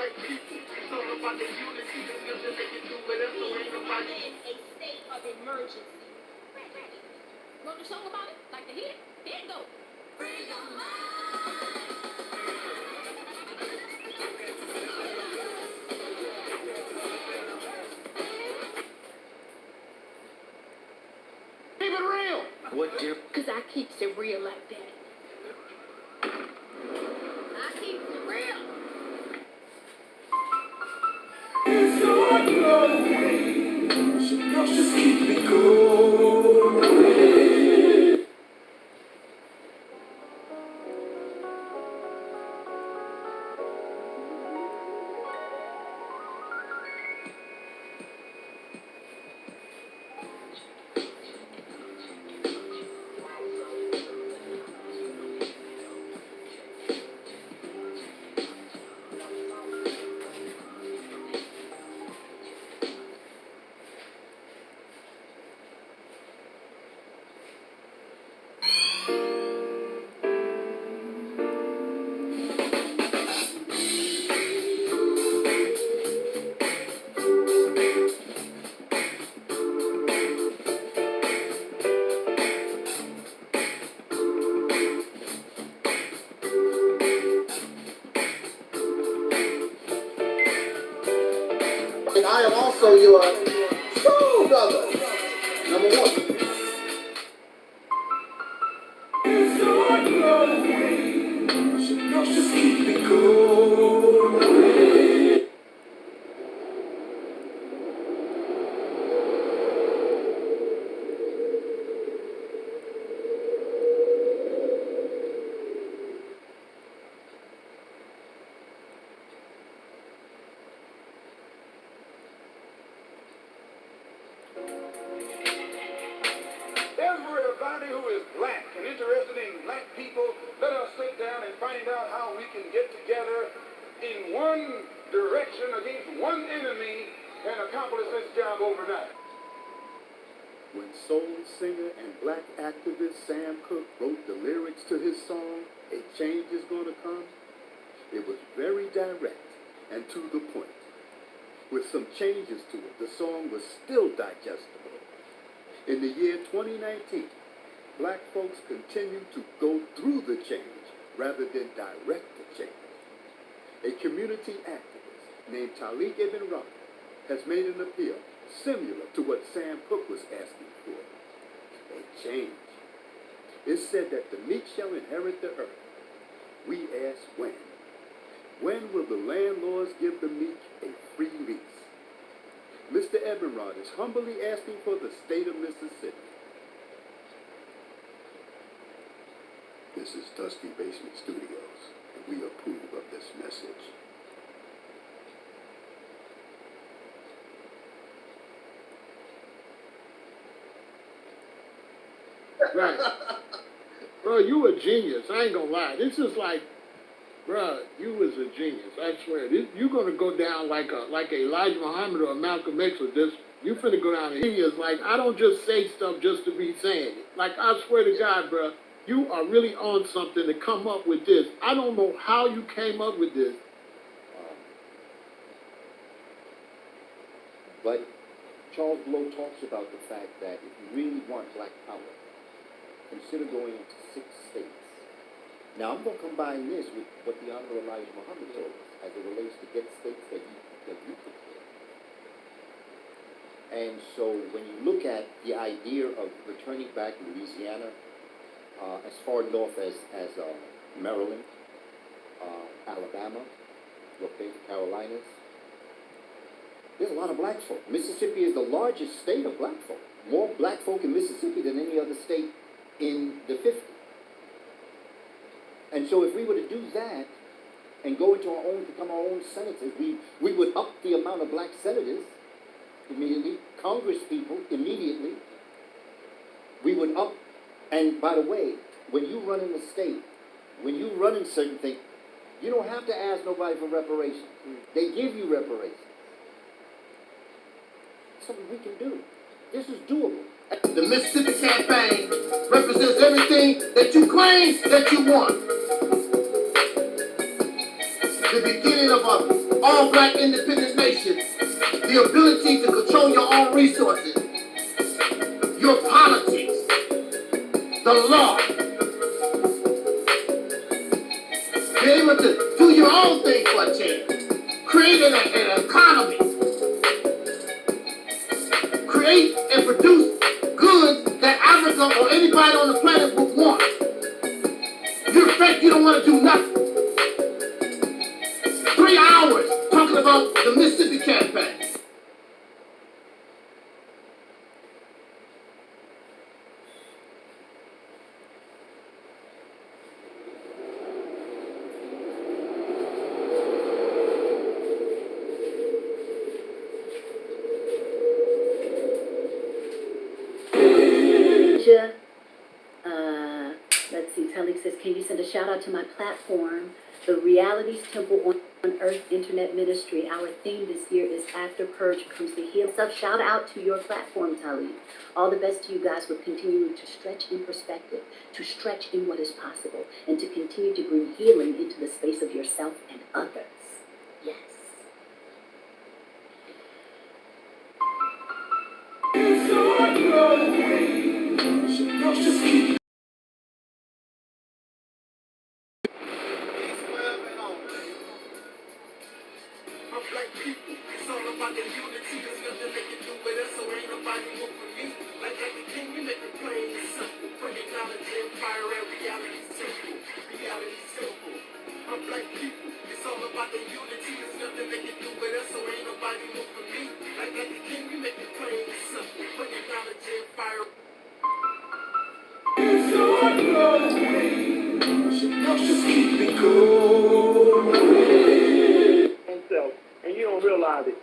It's all about the unity, the vision, they can do whatever, ain't nobody in a state of emergency. Wrote a song about it? Like the hit? Here it go. Free your mind. Keep it real. What, dear? Because I keeps it real like that. I keeps it real. It's on your way. Just keep it going. And I am also your soul brother. Number one. It's on your way. Just keep it going. Everybody who is black and interested in black people, let us sit down and find out how we can get together in one direction against one enemy and accomplish this job overnight. When soul singer and black activist Sam Cooke wrote the lyrics to his song, "A Change Is Gonna Come," it was very direct and to the point. With some changes to it, the song was still digestible. In the year 2019, black folks continue to go through the change rather than direct the change. A community activist named Talik Ibn Rami has made an appeal similar to what Sam Cooke was asking for. A change. It's said that the meek shall inherit the earth. We ask when. When will the landlords give the meek a free lease? Mr. Ebenrod is humbly asking for the state of Mississippi. This is Dusty Basement Studios, and we approve of this message. Right. Bro, you a genius. I ain't gonna lie. This is like, bro, you was a genius. I swear. You're gonna go down like a Elijah Muhammad or a Malcolm X with this. You finna go down a genius. Like, I don't just say stuff just to be saying it. Like, I swear to God, bro, you are really on something to come up with this. I don't know how you came up with this. But Charles Blow talks about the fact that if you really want black power, consider going into 6 states. Now, I'm going to combine this with what the Honorable Elijah Muhammad told us as it relates to get states that you could get. And so when you look at the idea of returning back to Louisiana, as far north as Maryland, Alabama, the Carolinas, there's a lot of black folk. Mississippi is the largest state of black folk. More black folk in Mississippi than any other state in the 50s. And so if we were to do that and go into our own, become our own senators, we would up the amount of black senators immediately, Congress people immediately. We would up, and by the way, when you run in the state, when you run in certain things, you don't have to ask nobody for reparations. They give you reparations. Something we can do. This is doable. The Mississippi campaign represents everything that you claim that you want. The beginning of a all black independent nation, the ability to control your own resources, your politics, the law, be able to do your own thing for a change, create an economy, create and produce goods that Africa or anybody on the planet would want. You expect you don't want to do nothing. 3 hours talking about the Mississippi campaign. Let's see, Talik says, can you send a shout out to my platform, the Realities Temple on Earth Internet Ministry. Our theme this year is After Purge Comes the Heal. So shout out to your platform, Talik. All the best to you guys with continuing to stretch in perspective, to stretch in what is possible, and to continue to bring healing into the space of yourself and others. Yes. Black people, it's all about the unity. There's nothing they can do with us, so ain't nobody move for me. Like the king, we make it plain and simple. Bringing knowledge and fire and reality simple. Reality simple. My black people, it's all about the unity. There's nothing they can do with us, so ain't nobody move for me. Like the king, we make it plain and simple. Bringing knowledge and fire. It's all just keep it going. And you don't realize it.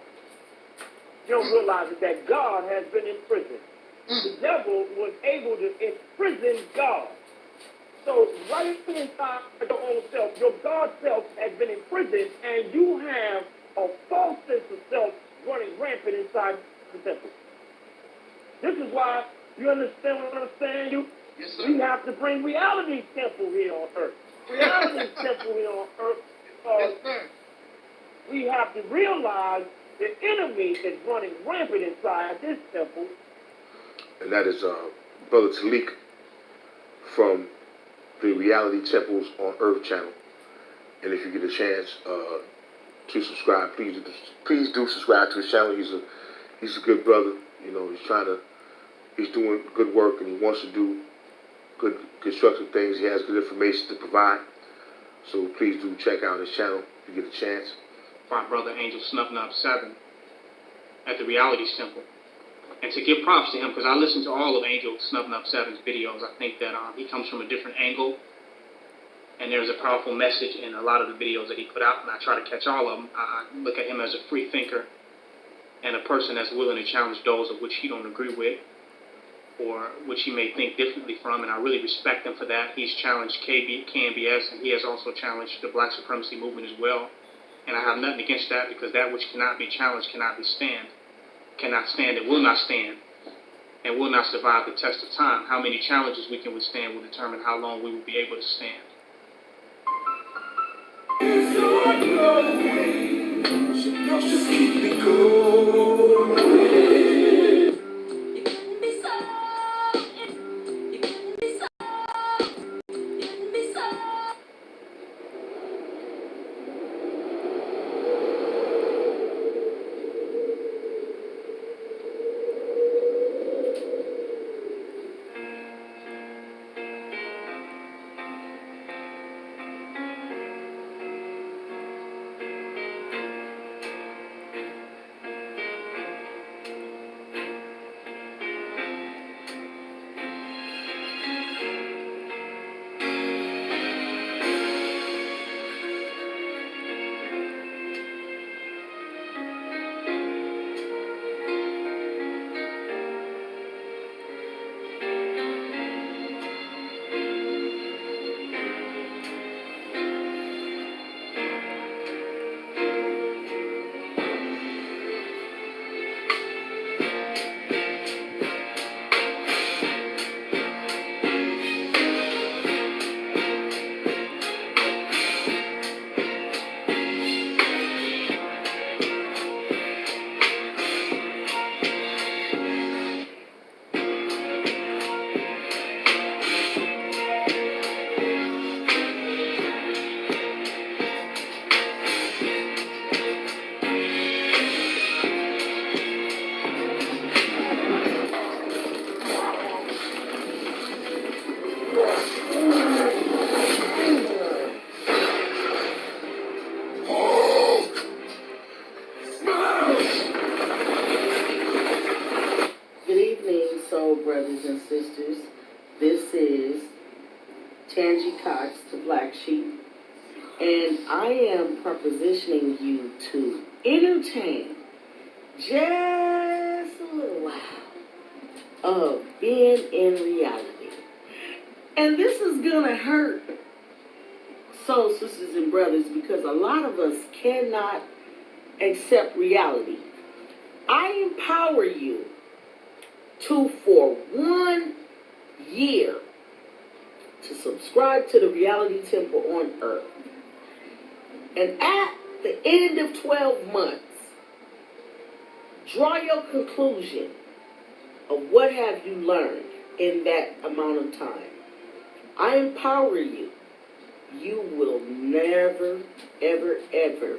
You don't realize it that God has been in prison. The devil was able to imprison God. So right inside your own self, your God self has been imprisoned, and you have a false sense of self running rampant inside the temple. This is why, you understand what I'm saying? Yes, sir. We have to bring reality temple here on earth. Reality temple here on earth. Yes, sir. We have to realize the enemy is running rampant inside this temple. And that is Brother Talik from the Reality Temples on Earth channel. And if you get a chance to subscribe, please do subscribe to his channel. He's a good brother. You know, he's doing good work, and he wants to do good constructive things. He has good information to provide. So please do check out his channel if you get a chance. My brother Angel Snubnub 7 at the Reality Temple. And to give props to him, because I listened to all of Angel Snubnub 7's videos. I think that he comes from a different angle, and there's a powerful message in a lot of the videos that he put out, and I try to catch all of them. I look at him as a free thinker and a person that's willing to challenge those of which he don't agree with or which he may think differently from, and I really respect him for that. He's challenged KNBS, and he has also challenged the Black Supremacy Movement as well. And I have nothing against that, because that which cannot be challenged cannot stand, it will not stand, and will not survive the test of time. How many challenges we can withstand will determine how long we will be able to stand. Just keep it going. sheet, and I am propositioning you to entertain just a little while of being in reality. And this is gonna hurt soul sisters and brothers because a lot of us cannot accept reality. I empower you to, for 1 year, to subscribe to the reality temple on earth. And at the end of 12 months, draw your conclusion of what have you learned in that amount of time. I empower you. You will never, ever, ever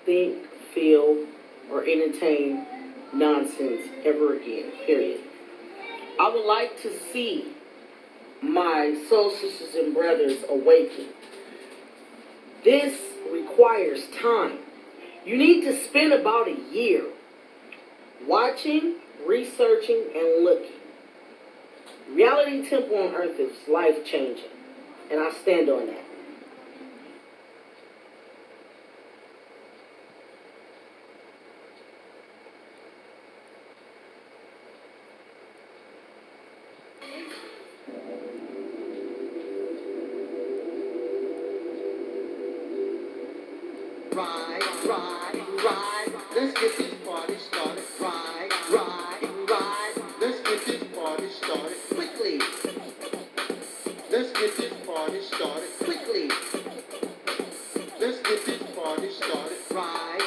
think, feel, or entertain nonsense ever again, period. I would like to see my soul sisters and brothers awaken. This requires time. You need to spend about a year watching, researching, and looking. Reality Temple on Earth is life-changing, and I stand on that. Ride. Let's get this party started. Ride. Let's get this party started quickly. Let's get this party started quickly. Let's get this party started. Ride.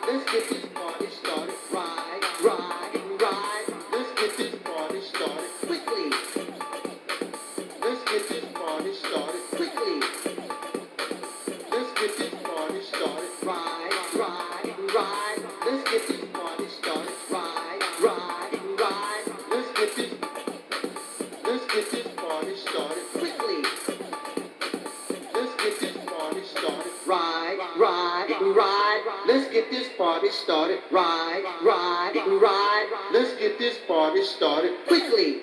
Let's get this party started. Ride. Let's get this party started quickly. Let's get this party started quickly. Let's get this party started. Ride. Let's get this party started. Ride. Let's get this party started quickly. Let's get this party started. Ride. Let's get this party started. Ride. Let's get this party started quickly.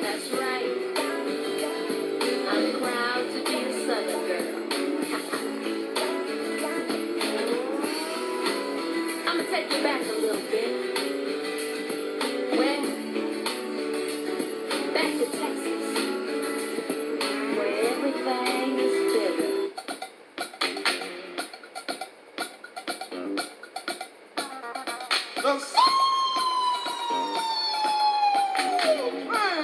That's right. I'm proud to be a Southern girl. I'm gonna take you back a little bit. Well, back to Texas, where everything is bigger. The soul train.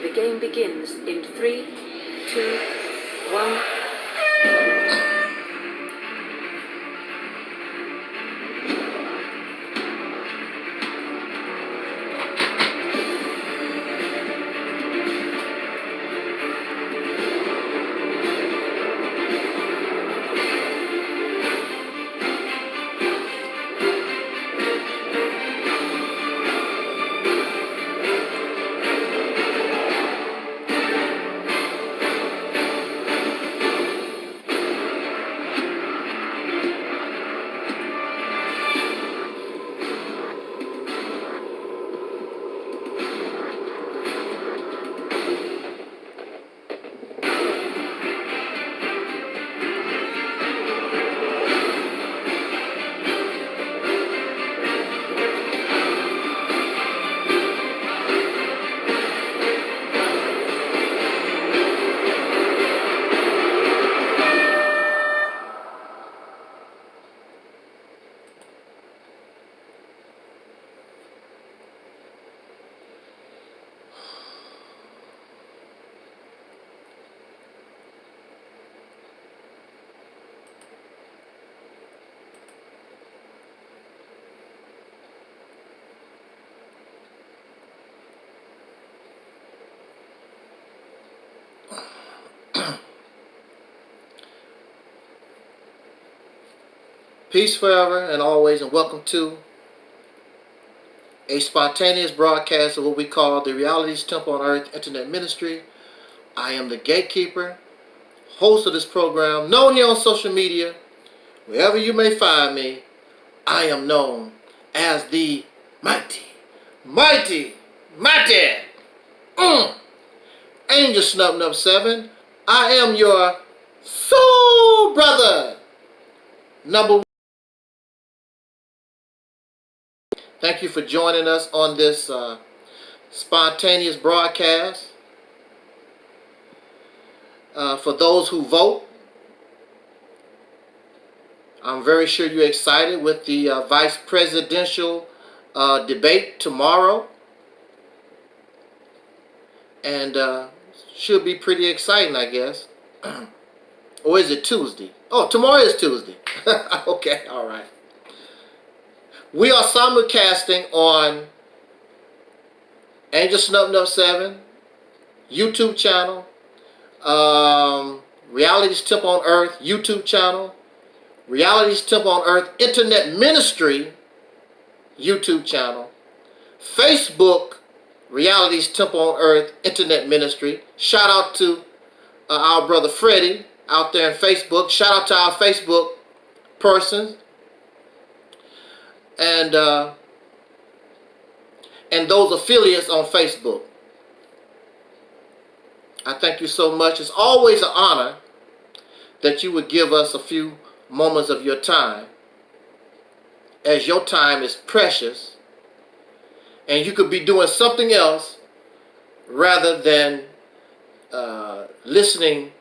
The game begins in 3, 2, 1. Peace forever and always, and welcome to a spontaneous broadcast of what we call the Realities Temple on Earth Internet Ministry. I am the gatekeeper, host of this program, known here on social media. Wherever you may find me, I am known as the mighty Angel Snub 7. I am your soul brother, number one. Thank you for joining us on this spontaneous broadcast. For those who vote, I'm very sure you're excited with the vice presidential debate tomorrow. And should be pretty exciting, I guess. Or is it Tuesday? Oh, tomorrow is Tuesday. Okay, all right. We are simulcasting on Angel Snub 7 YouTube channel, Realities Temple on Earth YouTube channel, Realities Temple on Earth Internet Ministry YouTube channel, Facebook Realities Temple on Earth Internet Ministry. Shout out to our brother Freddie out there on Facebook. Shout out to our Facebook persons. And those affiliates on Facebook. I thank you so much. It's always an honor that you would give us a few moments of your time, as your time is precious and you could be doing something else rather than listening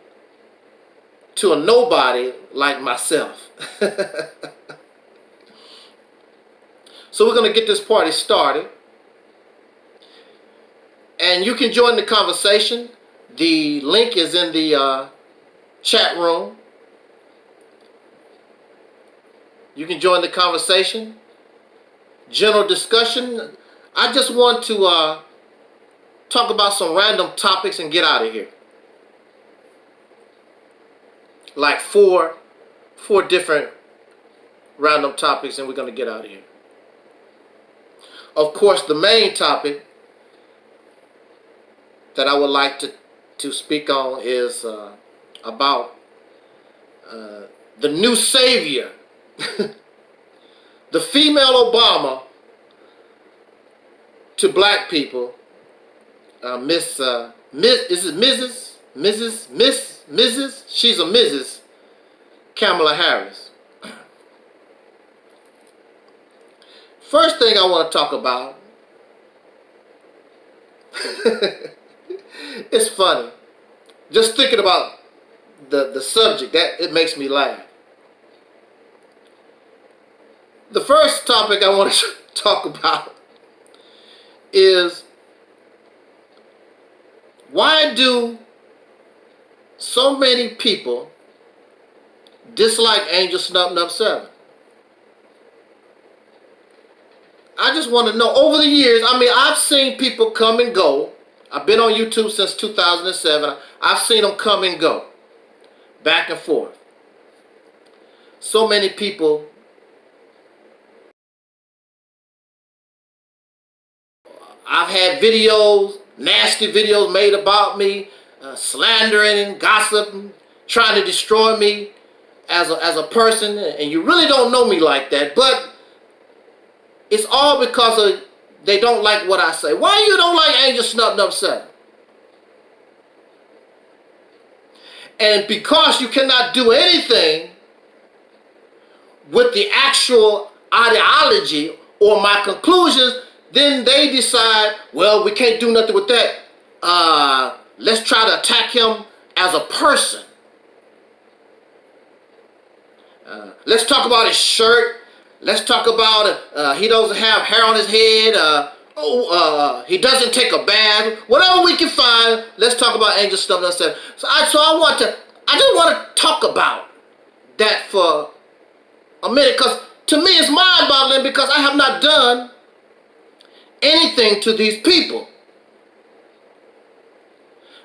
to a nobody like myself. So we're going to get this party started. And you can join the conversation. The link is in the chat room. You can join the conversation. General discussion. I just want to talk about some random topics and get out of here. Like four different random topics, and we're going to get out of here. Of course, the main topic that I would like to speak on is about the new savior, the female Obama to black people, Miss, is it Mrs.? She's a Mrs. Kamala Harris. First thing I want to talk about, it's funny. Just thinking about the subject, that it makes me laugh. The first topic I want to talk about is, why do so many people dislike Angel Snub 7? I just want to know, over the years, I mean, I've seen people come and go. I've been on YouTube since 2007. I've seen them come and go, back and forth. So many people I've had videos, nasty videos made about me, slandering and gossiping, trying to destroy me as a person, and you really don't know me like that, but it's all because of they don't like what I say. Why you don't like Angel Snub 7? And because you cannot do anything with the actual ideology or my conclusions, then they decide, well, we can't do nothing with that. Let's try to attack him as a person. Let's talk about his shirt. Let's talk about he doesn't have hair on his head. He doesn't take a bath. Whatever we can find, let's talk about Angel Snub 7. So I just want to talk about that for a minute, because to me it's mind-boggling, because I have not done anything to these people.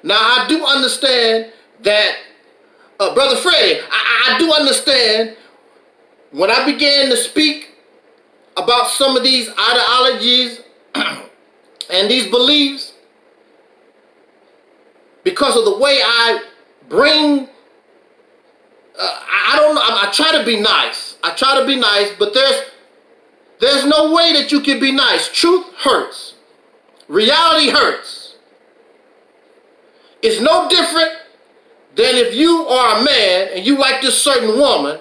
Now I do understand that, Brother Freddie, I do understand when I began to speak about some of these ideologies and these beliefs, because of the way I bring, I don't know, I try to be nice. I try to be nice, but there's no way that you can be nice. Truth hurts. Reality hurts. It's no different than if you are a man and you like this certain woman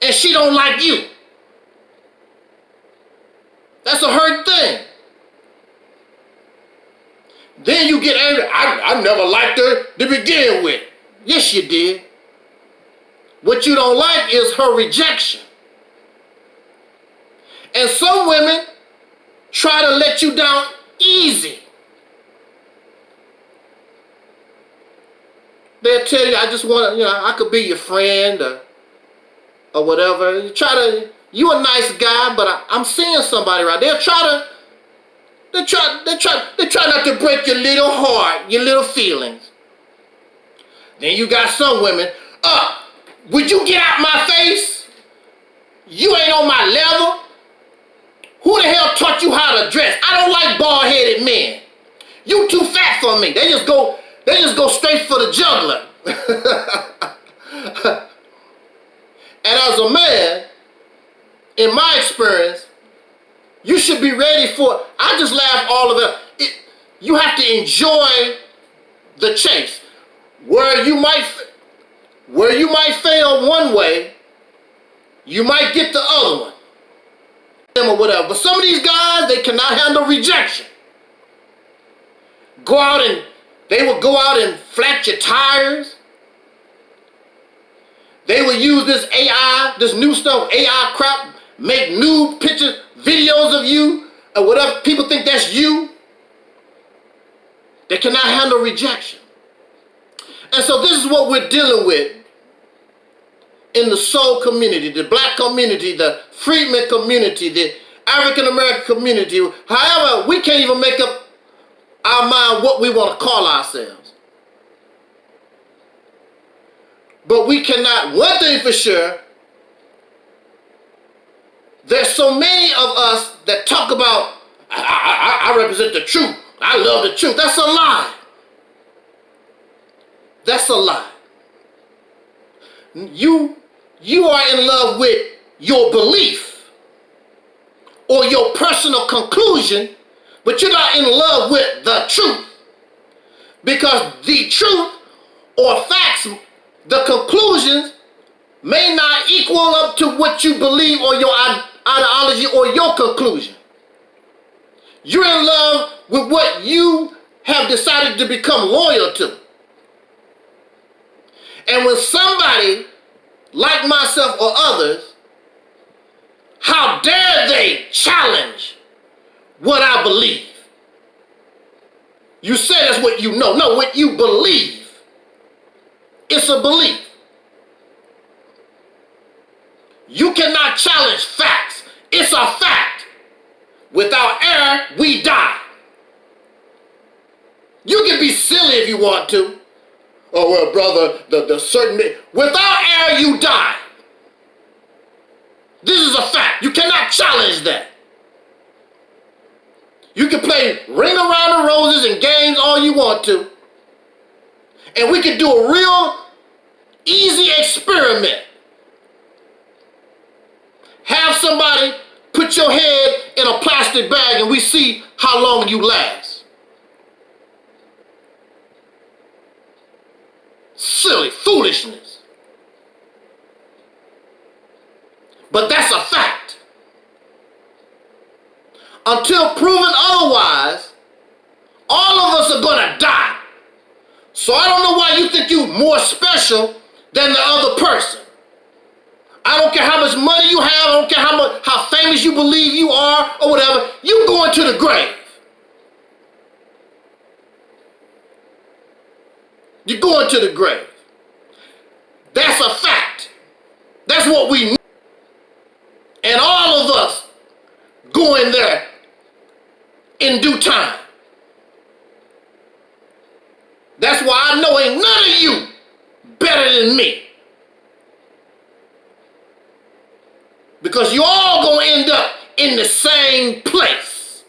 and she don't like you. That's a hurt thing. Then you get angry. I never liked her to begin with. Yes, you did. What you don't like is her rejection. And some women try to let you down easy. They'll tell you, I just want to, I could be your friend or whatever. You a nice guy, but I'm seeing somebody right. They try not to break your little heart, your little feelings. Then you got some women, would you get out my face? You ain't on my level. Who the hell taught you how to dress? I don't like bald-headed men. You too fat for me. They just go straight for the jugular. And as a man, in my experience, you should be ready for, I just laugh all of it. You have to enjoy the chase. Where you might fail one way, you might get the other one. Or whatever. But some of these guys, they cannot handle rejection. They will go out and flat your tires. They will use this AI, this new stuff, AI crap, make nude pictures, videos of you, or whatever. People think that's you. They cannot handle rejection. And so this is what we're dealing with in the soul community, the black community, the freedmen community, the African American community. However, we can't even make up our mind what we want to call ourselves. But we cannot, one thing for sure, there's so many of us that talk about, I represent the truth. I love the truth. That's a lie. That's a lie. You are in love with your belief or your personal conclusion, but you're not in love with the truth. Because the truth or facts, the conclusions, may not equal up to what you believe or your ideology or your conclusion. You're in love with what you have decided to become loyal to. And when somebody like myself or others, how dare they challenge what I believe? You say that's what you know. No, what you believe. It's a belief. You cannot challenge facts. It's a fact. Without error, we die. You can be silly if you want to. Oh, well, brother, the certain... Without error, you die. This is a fact. You cannot challenge that. You can play Ring Around the Roses and games all you want to. And we can do a real easy experiment. Have somebody put your head in a plastic bag and we see how long you last. Silly foolishness. But that's a fact. Until proven otherwise, all of us are going to die. So I don't know why you think you're more special than the other person. I don't care how much money you have, I don't care how famous you believe you are or whatever, you're going to the grave. You're going to the grave. That's a fact. That's what we need. And all of us going there in due time. That's why I know ain't none of you better than me. the same place.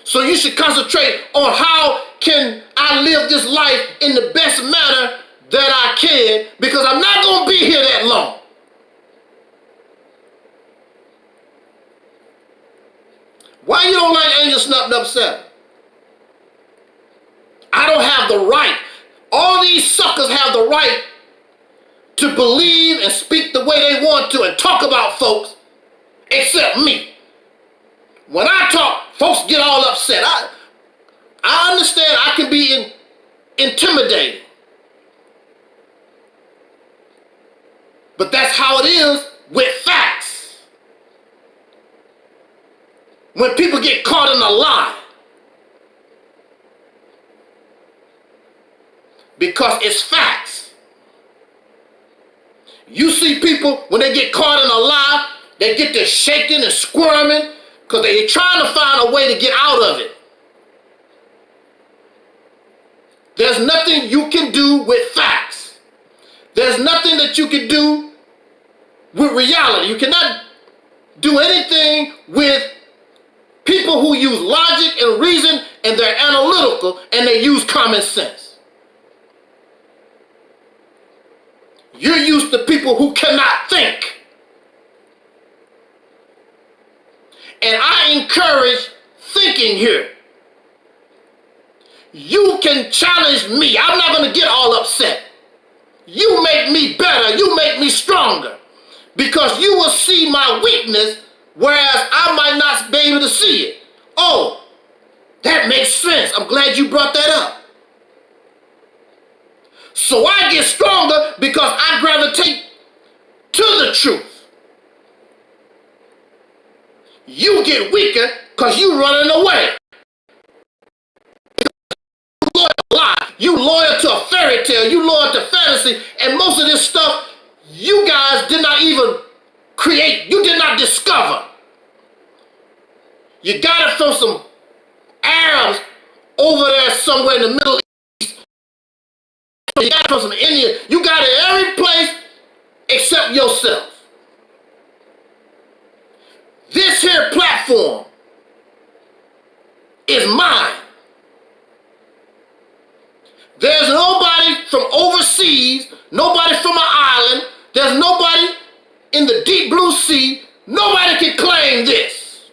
So you should concentrate on how can I live this life in the best manner that I can, because I'm not going to be here that long. Why you don't like Angel Snuffed Up 7? I don't have the right. All these suckers have the right to believe and speak the way they want to and talk about folks, except me. When I talk, folks get all upset. I understand I can be intimidating. But that's how it is with facts. When people get caught in a lie. Because it's facts. You see people, when they get caught in a lie, they get to shaking and squirming because they're trying to find a way to get out of it. There's nothing you can do with facts. There's nothing that you can do with reality. You cannot do anything with people who use logic and reason and they're analytical and they use common sense. You're used to people who cannot think. And I encourage thinking here. You can challenge me. I'm not going to get all upset. You make me better. You make me stronger. Because you will see my weakness, whereas I might not be able to see it. Oh, that makes sense. I'm glad you brought that up. So I get stronger because I gravitate to the truth. You get weaker because you running away. You loyal to a fairy tale. You loyal to fantasy. And most of this stuff you guys did not even create. You did not discover. You got it from some Arabs over there somewhere in the Middle East. You got it from some Indian. You got it every place except yourself. This here platform is mine. There's nobody from overseas, nobody from an island, there's nobody in the deep blue sea, nobody can claim this.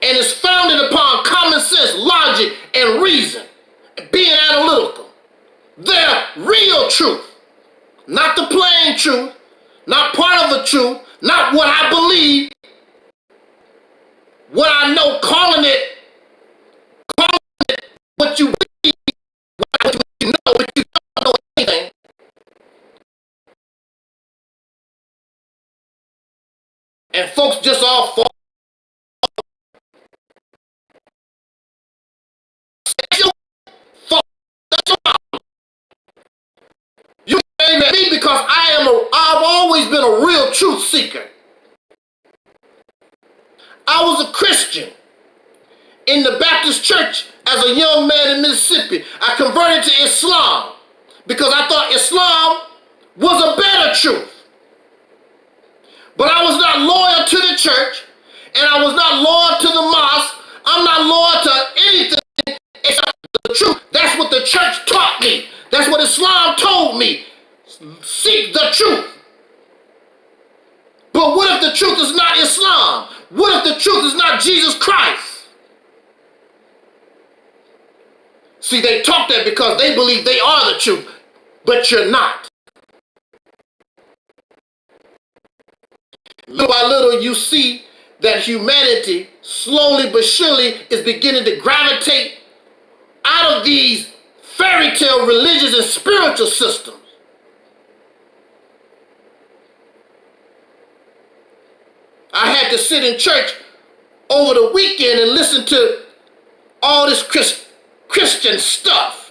And it's founded upon common sense, logic, and reason, being analytical. They're real truth, not the plain truth, not part of the truth, not what I believe, what I know, calling it what you believe, what you know, but you don't know anything. And folks just all fall. You ain't at me because I've always been a real truth seeker. I was a Christian in the Baptist church as a young man in Mississippi. I converted to Islam because I thought Islam was a better truth. But I was not loyal to the church, and I was not loyal to the mosque. I'm not loyal to anything except the truth. That's what the church taught me. That's what Islam told me. Seek the truth. But what if the truth is not Islam? What if the truth is not Jesus Christ? See, they talk that because they believe they are the truth, but you're not. Little by little, you see that humanity, slowly but surely, is beginning to gravitate out of these fairy tale religious and spiritual systems. I had to sit in church over the weekend and listen to all this Christian stuff.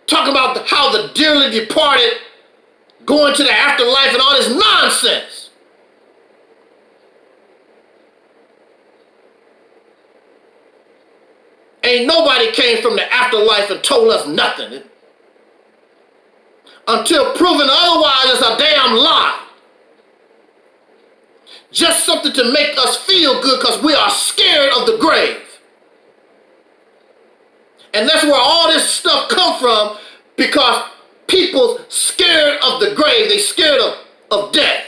Talking about how the dearly departed going to the afterlife and all this nonsense. Ain't nobody came from the afterlife and told us nothing. until proven otherwise is a damn lie. Just something to make us feel good because we are scared of the grave. And that's where all this stuff come from, because people scared of the grave. They scared of death.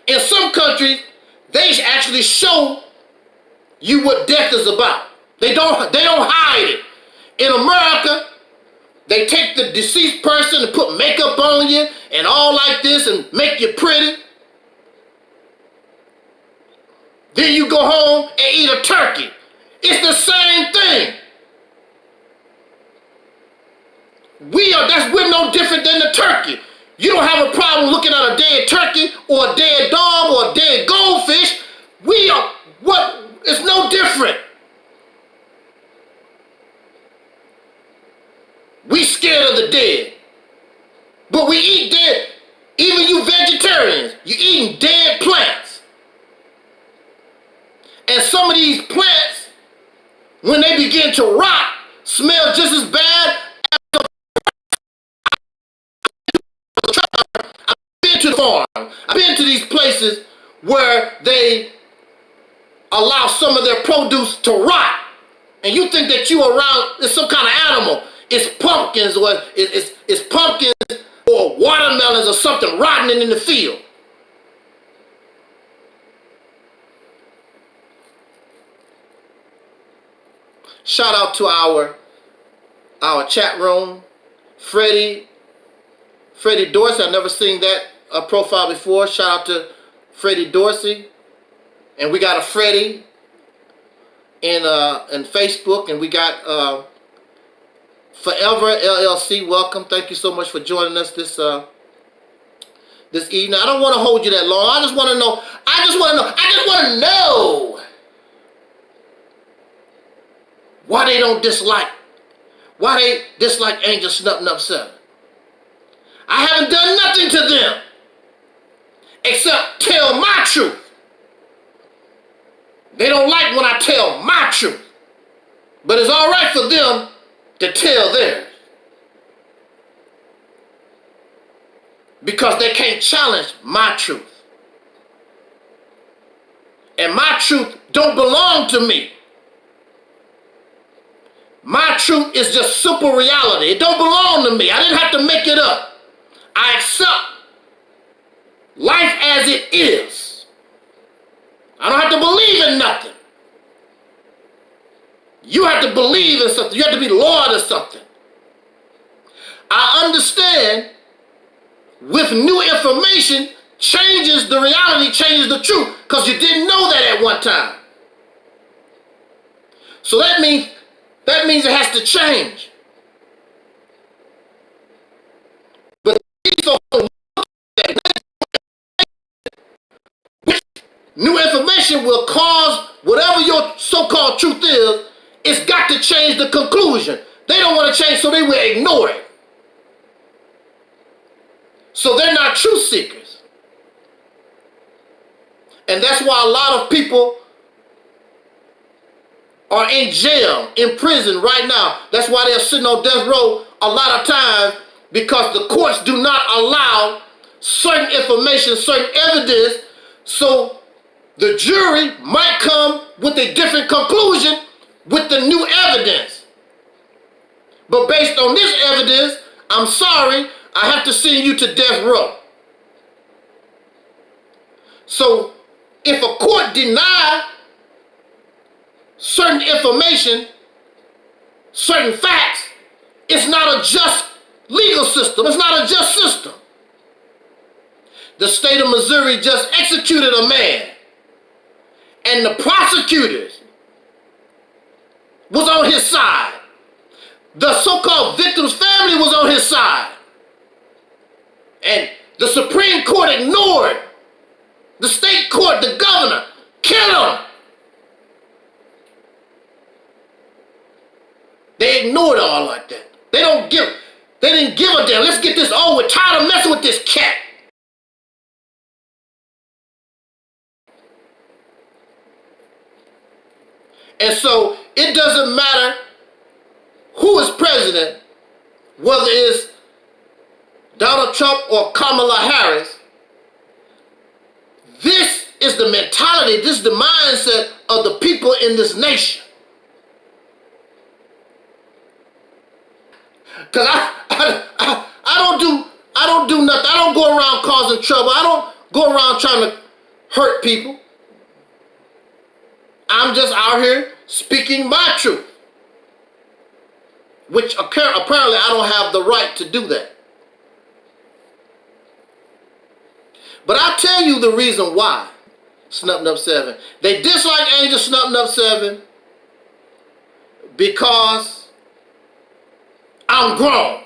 In some countries, they actually show you what death is about. They don't hide it. In America, they take the deceased person and put makeup on you and all like this and make you pretty. Then you go home and eat a turkey. It's the same thing. We're no different than the turkey. You don't have a problem looking at a dead turkey or a dead dog or a dead goldfish. It's no different. We scared of the dead. But we eat dead. Even you vegetarians, you eating dead plants. And some of these plants, when they begin to rot, smell just as bad. I've been to the farm. I've been to these places where they allow some of their produce to rot. And you think that you around, it's some kind of animal. It's pumpkins or it's pumpkins or watermelons or something rotting in the field. Shout out to our chat room, Freddie Dorsey. I've never seen that profile before. Shout out to Freddie Dorsey. And we got a Freddie in Facebook, and we got Forever LLC. Welcome. Thank you so much for joining us this evening. I don't want to hold you that long. I just want to know why they don't dislike. Why they dislike Angel Snuffing Up 7. I haven't done nothing to them except tell my truth. They don't like when I tell my truth. But it's all right for them to tell theirs. Because they can't challenge my truth. And my truth don't belong to me. My truth is just simple reality. It don't belong to me. I didn't have to make it up. I accept life as it is. I don't have to believe in nothing. You have to believe in something. You have to be loyal to something. I understand with new information changes the reality, changes the truth, because you didn't know that at one time. So that means it has to change. But new information will cause whatever your so-called truth is, it's got to change the conclusion. They don't want to change, so they will ignore it. So they're not truth seekers. And that's why a lot of people are in jail, in prison right now. That's why they're sitting on death row a lot of times, because the courts do not allow certain information, certain evidence, so the jury might come with a different conclusion with the new evidence. But based on this evidence, I'm sorry, I have to send you to death row. So if a court denies certain information, certain facts, it's not a just legal system. It's not a just system. The state of Missouri just executed a man, and the prosecutors was on his side. The so-called victim's family was on his side. And the Supreme Court ignored. The state court, the governor, killed him. They ignored all like that. They didn't give a damn. Let's get this over. Tired of messing with this cat. And so it doesn't matter who is president, whether it's Donald Trump or Kamala Harris, this is the mentality, this is the mindset of the people in this nation. Because I don't do nothing. I don't go around causing trouble. I don't go around trying to hurt people. I'm just out here speaking my truth, which apparently I don't have the right to do that. But I'll tell you the reason why Snuffing Up 7. They dislike Angel Snuffing Up 7 because I'm grown.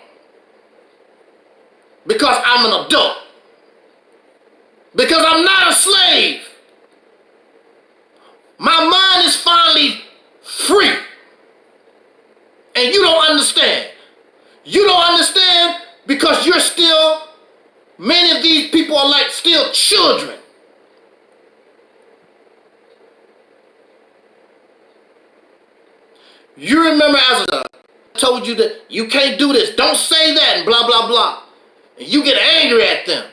Because I'm an adult. Because I'm not a slave. My mind is finally free. And you don't understand. You don't understand because you're still, many of these people are like still children. You remember as I told you that you can't do this, don't say that, and blah, blah, blah. And you get angry at them.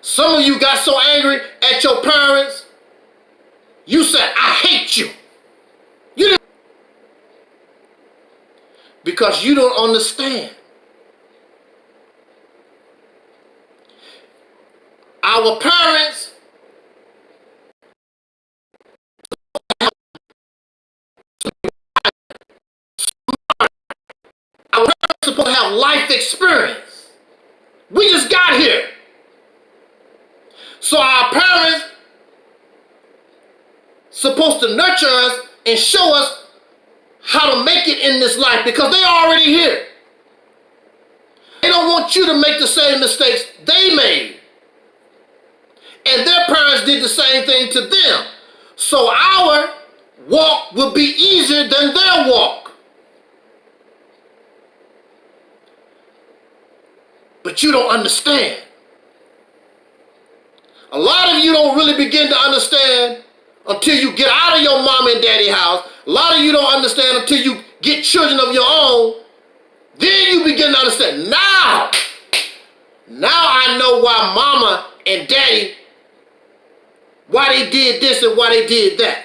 Some of you got so angry at your parents, you said, I hate you. You didn't. Because you don't understand. Our parents are supposed to have life experience. We just got here. So our parents supposed to nurture us and show us how to make it in this life because they already here. They don't want you to make the same mistakes they made. And their parents did the same thing to them. So our walk will be easier than their walk. But you don't understand. A lot of you don't really begin to understand until you get out of your mom and daddy house. A lot of you don't understand until you get children of your own. Then you begin to understand. Now I know why mama and daddy, why they did this and why they did that.